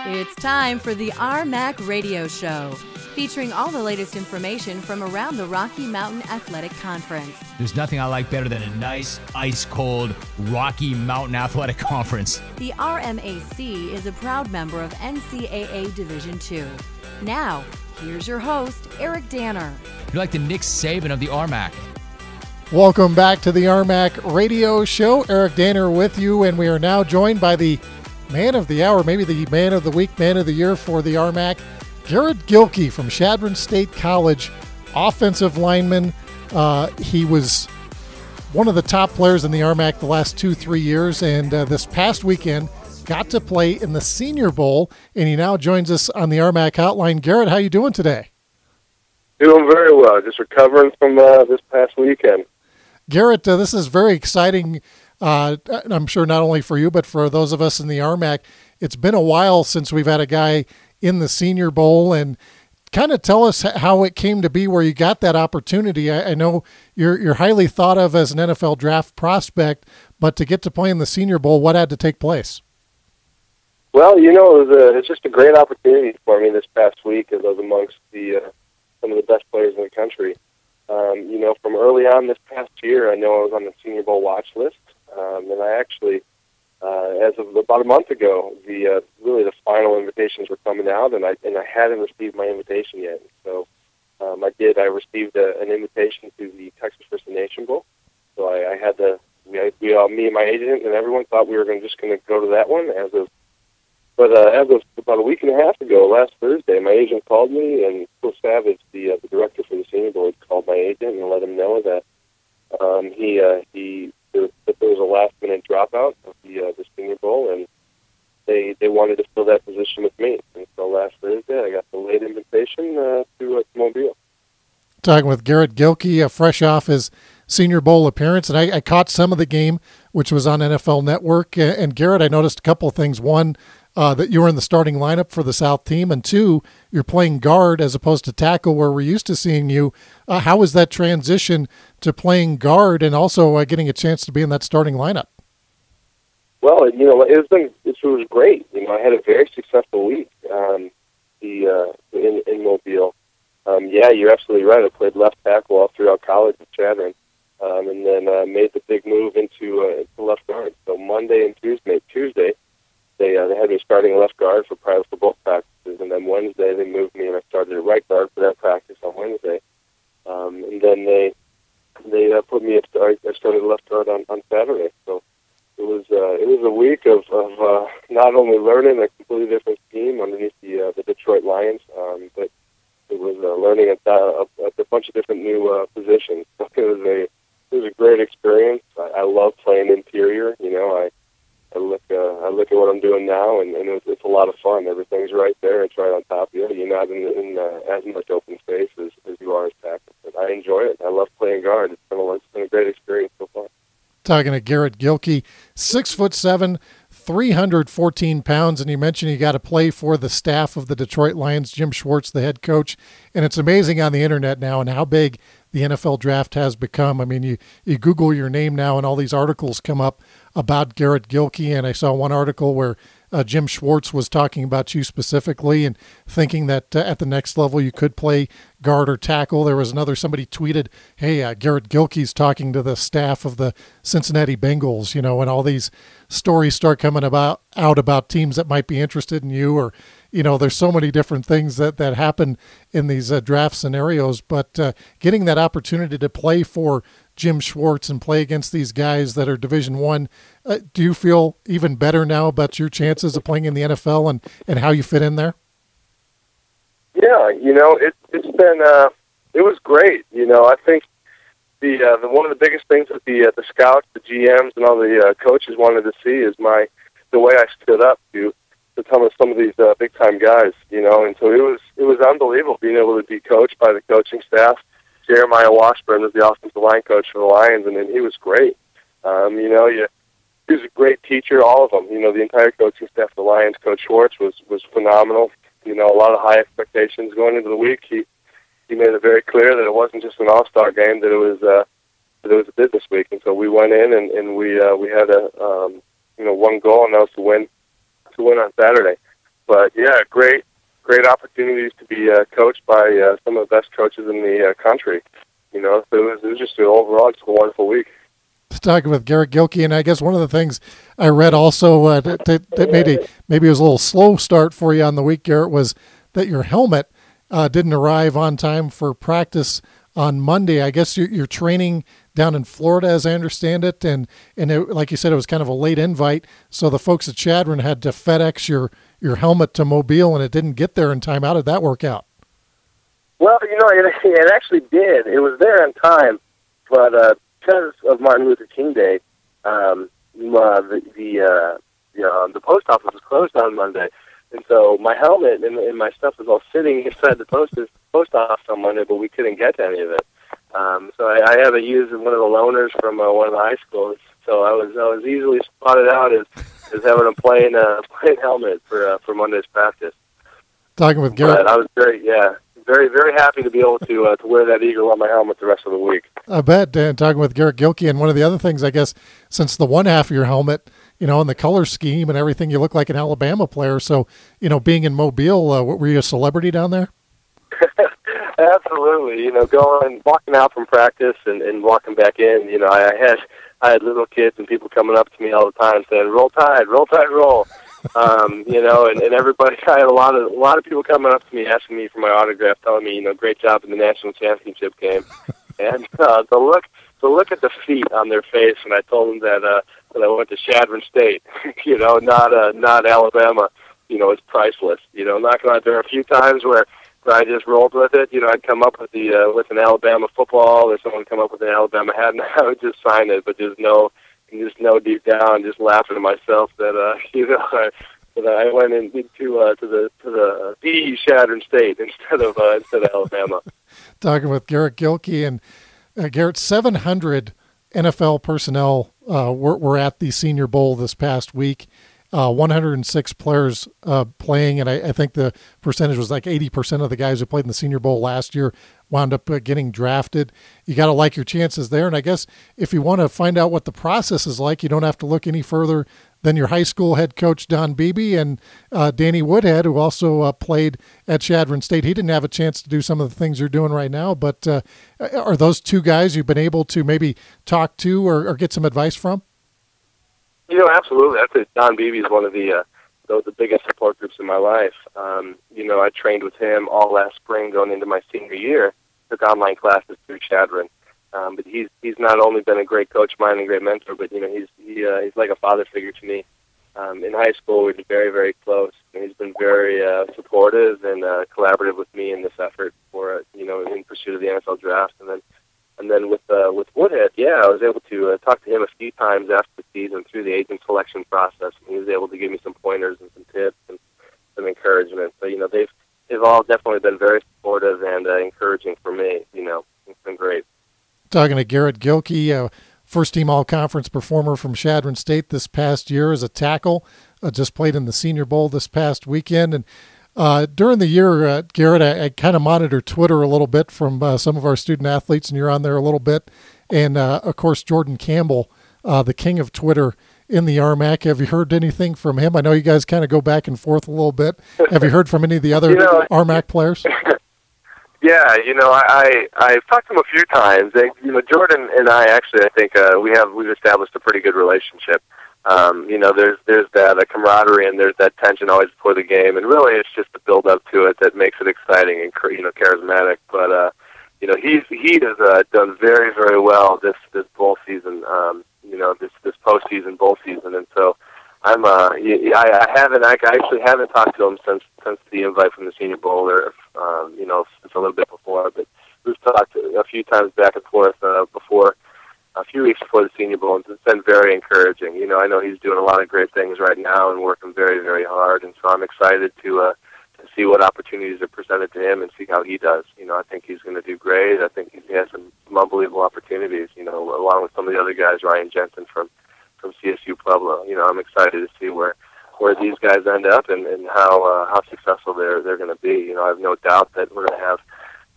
It's time for the RMAC Radio Show, featuring all the latest information from around the Rocky Mountain Athletic Conference. There's nothing I like better than a nice, ice-cold Rocky Mountain Athletic Conference. The RMAC is a proud member of NCAA Division II. Now, here's your host, Eric Danner. You're like the Nick Saban of the RMAC. Welcome back to the RMAC Radio Show. Eric Danner with you, and we are now joined by the man of the hour, maybe the man of the week, man of the year for the RMAC, Garrett Gilkey from Chadron State College, offensive lineman. He was one of the top players in the RMAC the last 2-3 years, and this past weekend got to play in the Senior Bowl, and he now joins us on the RMAC hotline. Garrett, how you doing today? Doing very well, just recovering from this past weekend. Garrett, this is very exciting. I'm sure not only for you, but for those of us in the RMAC. It's been a while since we've had a guy in the Senior Bowl, and kind of tell us how it came to be where you got that opportunity. I know you're highly thought of as an NFL draft prospect, but to get to play in the Senior Bowl, what had to take place? Well, it's just a great opportunity for me this past week as I was amongst some of the best players in the country. From early on this past year, I know I was on the Senior Bowl watch list, and I actually, as of about a month ago, the final invitations were coming out, and I hadn't received my invitation yet. So I did. I received an invitation to the Texas First Nation Bowl. So I had me and my agent and everyone thought we were just going to go to that one. As of about a week and a half ago, last Thursday, my agent called me, and Phil Savage, the director for the Senior Bowl, called my agent and let him know that that there was a last-minute dropout of the Senior Bowl, and they wanted to fill that position with me. And so last Thursday, I got the late invitation to Mobile. Talking with Garrett Gilkey, fresh off his Senior Bowl appearance, and I caught some of the game, which was on NFL Network. And Garrett, I noticed a couple of things. One, that you were in the starting lineup for the South team, and two, you're playing guard as opposed to tackle where we're used to seeing you. How was that transition to playing guard and also getting a chance to be in that starting lineup? Well, it was great. I had a very successful week in Mobile. You're absolutely right. I played left tackle all throughout college at Chadron, and then made the big move into left guard. So Monday and Tuesday, they had me starting left guard for both practices, and then Wednesday they moved me and I started at right guard for that practice on Wednesday. And then they put me I started left guard on Saturday. So it was a week of not only learning a completely different scheme underneath the Detroit Lions, but it was learning a bunch of different new positions. So it was a great experience. I love playing interior. I look at what I'm doing now, and it's a lot of fun. Everything's right there. It's right on top of you. You're not in as much open space as you are as tackle. But I enjoy it. I love playing guard. It's been a great experience so far. Talking to Garrett Gilkey, 6'7", 314 pounds, and you mentioned you got to play for the staff of the Detroit Lions, Jim Schwartz, the head coach. And it's amazing on the internet now and how big the NFL draft has become. I mean, you Google your name now and all these articles come up about Garrett Gilkey, and I saw one article where Jim Schwartz was talking about you specifically and thinking that at the next level you could play guard or tackle. There was somebody tweeted, hey, Garrett Gilkey's talking to the staff of the Cincinnati Bengals, and all these stories start coming out about teams that might be interested in you, or there's so many different things that happen in these draft scenarios, but getting that opportunity to play for Jim Schwartz and play against these guys that are Division I, do you feel even better now about your chances of playing in the NFL and how you fit in there? Yeah, it's been it was great. I think the one of the biggest things that the scouts, the GMs, and all the coaches wanted to see is the way I stood up to some of these big time guys. And so it was unbelievable being able to be coached by the coaching staff. Jeremiah Washburn was the offensive line coach for the Lions, and he was great. He was a great teacher, all of them. The entire coaching staff of the Lions. Coach Schwartz was phenomenal. A lot of high expectations going into the week. He made it very clear that it wasn't just an all-star game, that it was a business week. And so we went in and we had one goal, and that was to win on Saturday. But yeah, great opportunities to be coached by some of the best coaches in the country. You know, so it was just overall just a wonderful week. Talking with Garrett Gilkey, and I guess one of the things I read also that maybe it was a little slow start for you on the week, Garrett, was that your helmet didn't arrive on time for practice on Monday. I guess you're training down in Florida, as I understand it, and it, like you said, it was kind of a late invite, so the folks at Chadron had to FedEx your helmet to Mobile, and it didn't get there in time. How did that work out? Well, you know, it actually did. It was there in time, but because of Martin Luther King Day, the post office was closed on Monday, and so my helmet and my stuff was all sitting inside the post office on Monday, but we couldn't get to any of it. So I had to use one of the loaners from one of the high schools. So I was easily spotted out as having a plain helmet for Monday's practice. Talking with Garrett, but I was very happy to be able to wear that eagle on my helmet the rest of the week. I bet. And talking with Garrett Gilkey, and one of the other things, I guess, since the one half of your helmet, you know, and the color scheme and everything, you look like an Alabama player. So, you know, being in Mobile, were you a celebrity down there? Absolutely. You know, walking out from practice and walking back in, you know, I had little kids and people coming up to me all the time saying, "Roll Tide, roll Tide, roll." You know, and everybody, I had a lot of people coming up to me asking me for my autograph, telling me, you know, great job in the national championship game. And the look at the feet on their face when I told them that I went to Chadron State, you know, not Alabama, you know, it's priceless. You know, not gonna, there are a few times where I just rolled with it. You know, I'd come up with with an Alabama football, or someone come up with an Alabama hat, and I would just sign it. But just know deep down, just laughing to myself that you know, that I went into to the Chadron State instead of Alabama. Talking with Garrett Gilkey, and Garrett, 700 NFL personnel were at the Senior Bowl this past week. 106 players playing, and I think the percentage was like 80% of the guys who played in the Senior Bowl last year wound up getting drafted. You got to like your chances there, and I guess if you want to find out what the process is like, you don't have to look any further than your high school head coach, Don Beebe, and Danny Woodhead, who also played at Chadron State. He didn't have a chance to do some of the things you're doing right now, but are those two guys you've been able to maybe talk to or get some advice from? You know, absolutely. I think Don Beebe is one of the biggest support groups in my life. You know, I trained with him all last spring going into my senior year, took online classes through Chadron. But he's not only been a great coach of mine and a great mentor, but, you know, he's like a father figure to me. In high school, we were very, very close, and he's been very supportive and collaborative with me in this effort for, you know, in pursuit of the NFL draft. And then with Woodhead, yeah, I was able to talk to him a few times after the season through the agent selection process, and he was able to give me some pointers and some tips and some encouragement. So, you know, they've all definitely been very supportive and encouraging for me. You know, it's been great. Talking to Garrett Gilkey, first-team all-conference performer from Chadron State this past year as a tackle, just played in the Senior Bowl this past weekend. And during the year, Garrett, I kind of monitor Twitter a little bit from some of our student athletes, and you're on there a little bit. And, of course, Jordan Campbell, the king of Twitter in the RMAC. Have you heard anything from him? I know you guys kind of go back and forth a little bit. Have you heard from any of the other RMAC players? Yeah, you know, I've talked to him a few times. You know, Jordan and I actually, I think we've established a pretty good relationship. You know, there's that camaraderie and there's that tension always before the game, and really it's just the build up to it that makes it exciting and, you know, charismatic. But you know, he has done very, very well this bowl season. You know, this postseason bowl season, and so I actually haven't talked to him since the invite from the Senior Bowl, or you know, since a little bit before. But we've talked a few times back and forth a few weeks before the Senior Bowl, and it's been very encouraging. You know, I know he's doing a lot of great things right now and working very, very hard, and so I'm excited to see what opportunities are presented to him and see how he does. You know, I think he's going to do great. I think he has some unbelievable opportunities, you know, along with some of the other guys, Ryan Jensen from CSU Pueblo. You know, I'm excited to see where these guys end up and how successful they're going to be. You know, I have no doubt that we're going to have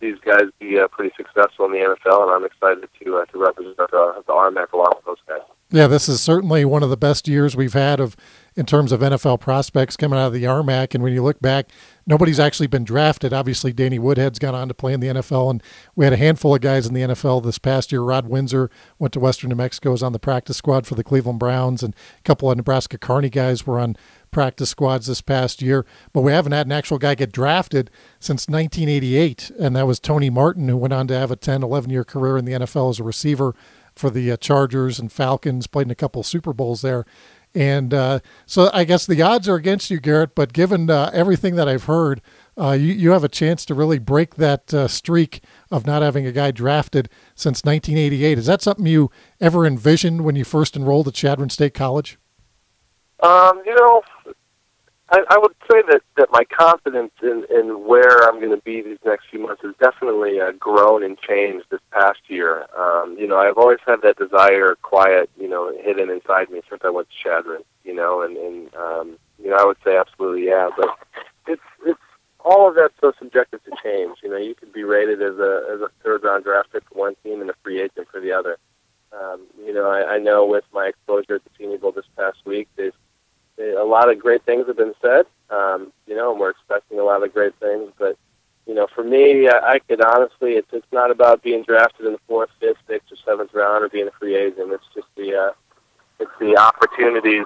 these guys be pretty successful in the NFL, and I'm excited to represent the RMAC along with those guys. Yeah, this is certainly one of the best years we've had in terms of NFL prospects coming out of the RMAC. And when you look back, nobody's actually been drafted. Obviously, Danny Woodhead's gone on to play in the NFL, and we had a handful of guys in the NFL this past year. Rod Windsor went to Western New Mexico, was on the practice squad for the Cleveland Browns, and a couple of Nebraska Kearney guys were on practice squads this past year. But we haven't had an actual guy get drafted since 1988, and that was Tony Martin, who went on to have a 10, 11-year career in the NFL as a receiver for the Chargers and Falcons, played in a couple of Super Bowls there. And so I guess the odds are against you, Garrett, but given everything that I've heard, you have a chance to really break that streak of not having a guy drafted since 1988. Is that something you ever envisioned when you first enrolled at Chadron State College? You know, I would say that my confidence in where I'm going to be these next few months has definitely grown and changed this past year. You know, I've always had that desire, quiet, you know, hidden inside me since I went to Chadron, you know, and you know, I would say absolutely, yeah, but it's all of that's so subjective to change. You know, you could be rated as a third-round draft pick for one team and a free agent for the other. You know, I know with my exposure at the Senior Bowl this past week, a lot of great things have been said, you know, and we're expecting a lot of great things. But, you know, for me, I could honestly, it's not about being drafted in the 4th, 5th, 6th, or 7th round or being a free agent. It's just it's the opportunities,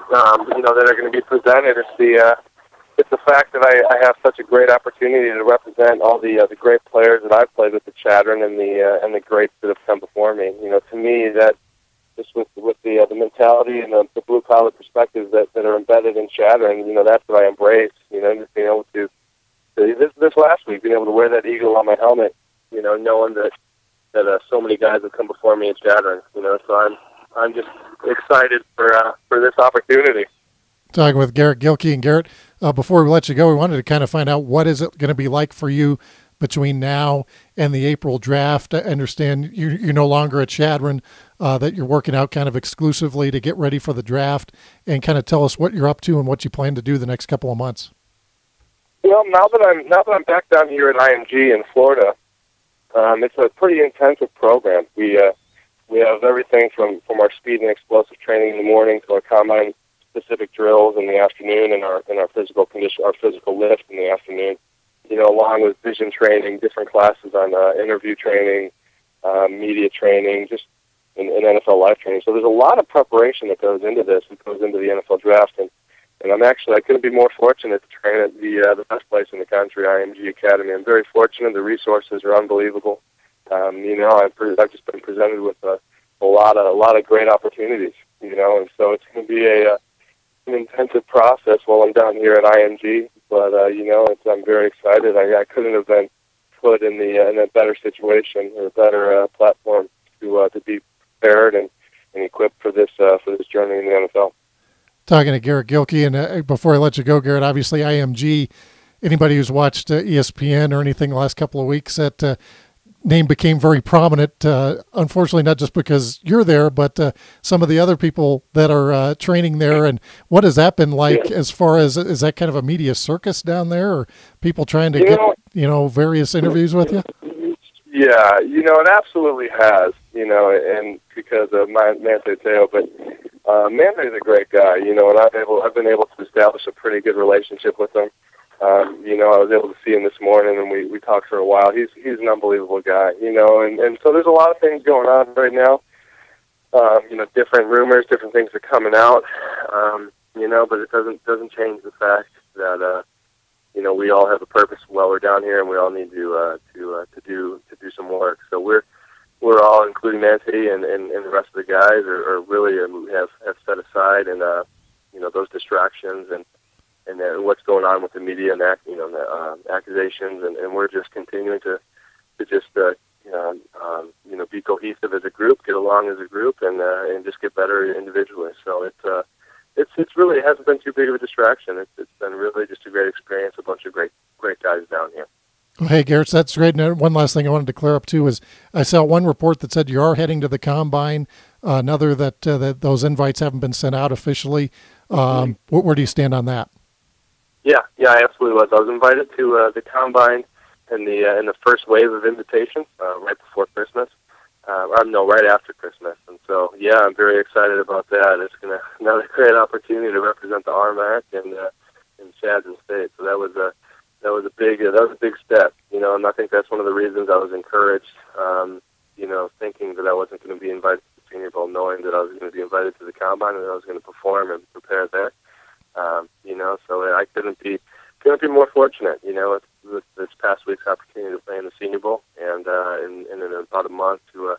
you know, that are going to be presented. It's the fact that I have such a great opportunity to represent all the great players that I've played with at Chadron and the greats that have come before me. You know, to me, that just with the mentality and the blue collar perspectives that are embedded in Chadron, you know, that's what I embrace. You know, just being able to this last week, being able to wear that eagle on my helmet, you know, knowing that so many guys have come before me at Chadron. You know, so I'm just excited for this opportunity. Talking with Garrett Gilkey. And Garrett, before we let you go, we wanted to kind of find out what is it going to be like for you between now and the April draft. I understand you're no longer at Chadron, that you're working out kind of exclusively to get ready for the draft, and kind of tell us what you're up to and what you plan to do the next couple of months. Well, now that I'm back down here at IMG in Florida, it's a pretty intensive program. We have everything from our speed and explosive training in the morning to our combine specific drills in the afternoon, and our physical condition, our physical lift in the afternoon. You know, along with vision training, different classes on interview training, media training, just in NFL life training. So there's a lot of preparation that goes into this. It goes into the NFL draft, and I couldn't be more fortunate to train at the best place in the country, IMG Academy. I'm very fortunate. The resources are unbelievable. You know, I've just been presented with a lot of great opportunities. You know, and so it's going to be an intensive process while I'm down here at IMG. But you know, I'm very excited. I couldn't have been put in a better situation or a better platform to be prepared and equipped for this journey in the NFL. Talking to Garrett Gilkey, and before I let you go, Garrett, obviously IMG. Anybody who's watched ESPN or anything the last couple of weeks, that name became very prominent. Unfortunately, not just because you're there, but some of the other people that are training there. And what has that been like? As far as, is that kind of a media circus down there, or people trying to get various interviews with you? Yeah, you know, it absolutely has. You know, and because of Manti Te'o, but Manti's a great guy. You know, and I've been able to establish a pretty good relationship with him. You know, I was able to see him this morning, and we talked for a while. He's an unbelievable guy, you know, and so there's a lot of things going on right now. You know, different rumors, different things are coming out. You know, but it doesn't change the fact that you know, we all have a purpose while we're down here, and we all need to do some work. So we're all, including Nancy and the rest of the guys, are really have set aside and you know, those distractions and what's going on with the media and accusations, and we're just continuing to just you know, be cohesive as a group, get along as a group, and just get better individually. So it's really, it hasn't been too big of a distraction. It's been really just a great experience. A bunch of great guys down here. Well, hey, Garrett, that's great. And one last thing I wanted to clear up too is I saw one report that said you are heading to the combine. Another that those invites haven't been sent out officially. Where do you stand on that? Yeah, I absolutely was. I was invited to the combine in the first wave of invitations right before Christmas. right after Christmas. And so, yeah, I'm very excited about that. It's another great opportunity to represent the RMAC and Chadron State. So that was a big step, and I think that's one of the reasons I was encouraged, thinking that I wasn't going to be invited to the Senior Bowl, knowing that I was going to be invited to the Combine and that I was going to perform and prepare there. So I couldn't be more fortunate, with this past week's opportunity to play in the Senior Bowl and in about a month to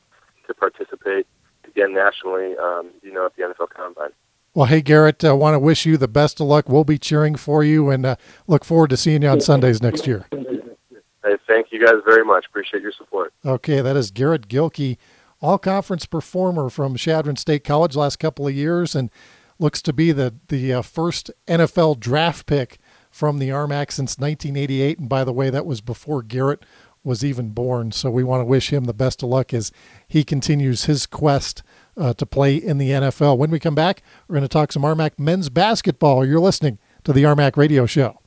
participate again nationally, at the NFL Combine. Well, hey, Garrett, I want to wish you the best of luck. We'll be cheering for you and look forward to seeing you on Sundays next year. Hey, thank you guys very much. Appreciate your support. Okay, that is Garrett Gilkey, all-conference performer from Chadron State College last couple of years, and looks to be the first NFL draft pick from the RMAC since 1988. And by the way, that was before Garrett was even born. So we want to wish him the best of luck as he continues his quest to play in the NFL. When we come back, we're going to talk some RMAC men's basketball. You're listening to the RMAC Radio Show.